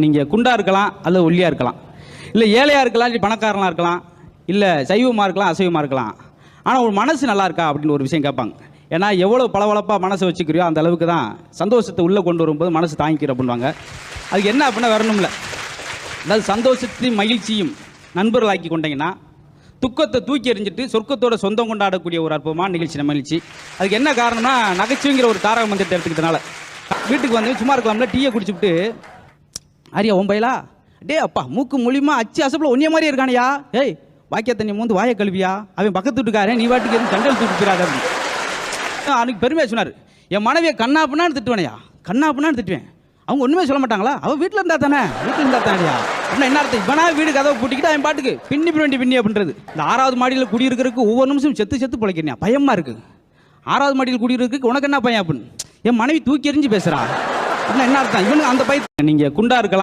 நீங்கள் குண்டா இருக்கலாம் அல்லது ஒல்லியாக இருக்கலாம், இல்லை ஏழையாக இருக்கலாம், இல்லை பணக்காரனாக இருக்கலாம், இல்லை சைவமாக இருக்கலாம், அசைவமாக இருக்கலாம். ஆனால் ஒரு மனசு நல்லா இருக்கா அப்படின்னு ஒரு விஷயம் கேட்பாங்க. ஏன்னா எவ்வளோ பளபளப்பாக மனசை வச்சுக்கிறியோ அந்த அளவுக்கு தான் சந்தோஷத்தை உள்ளே கொண்டு வரும்போது மனசு தாங்கிக்கிற அப்படின்வாங்க. அதுக்கு என்ன அப்படின்னா வரணும்ல, அதாவது சந்தோஷத்தையும் மகிழ்ச்சியும் நண்பர்களாக்கி கொண்டீங்கன்னா துக்கத்தை தூக்கி எறிஞ்சிட்டு சொர்க்கத்தோட சொந்தம் கொண்டாடக்கூடிய ஒரு அற்புதமான நிகழ்ச்சி நம்ம நிகழ்ச்சி. அதுக்கு என்ன காரணம்னா நகைச்சுவைங்கிற ஒரு தாரக மந்திரத்தை எடுத்துக்கிட்டனால. வீட்டுக்கு வந்து சும்மா இருக்கலாம்ல, டீயை குடிச்சுட்டு அரியா ஒம்பைலா டே அப்பா மூக்கு மூலியமா அச்சு அசப்பில் ஒன்றிய மாதிரி இருக்கானையா, ஏய் வாக்கிய தண்ணி மூந்து வாயை கழுவியா, அவன் பக்கத்து வீட்டுக்காரன் நீ வாட்டுக்கு எதுவும் கண்டல் தூக்கி போயிடாத அப்படின்னு அன்னைக்கு பெருமையாக சொன்னார். என் மனைவியை கண்ணாப்புனான்னு திட்டுவேனையா, கண்ணாப்புனான்னு திட்டுவேன். அவங்க ஒன்றுமே சொல்ல மாட்டாங்களா, அவள் வீட்டில் இருந்தா தானே, வீட்டில் இருந்தா தானேயா அப்படின்னா என்ன அர்த்தம்? இவனா வீடு கதவை பூட்டிக்கிட்டு அவன் பாட்டுக்கு பின்னி அப்படின்றது. இந்த 6வது மாடியில் குடியிருக்கிறதுக்கு ஒவ்வொரு நிமிஷம் செத்து பிழைக்கிறேன், பயமாக இருக்குது. 6வது மாடியில் குடியிருக்கிறதுக்கு உனக்கு என்ன பையன் அப்படின்னு என் மனைவி தூக்கி எறிஞ்சு பேசுகிறா அப்படின்னா என்ன அர்த்தம்? இவனு அந்த பையன் நீங்கள் குண்டா இருக்கலாம்.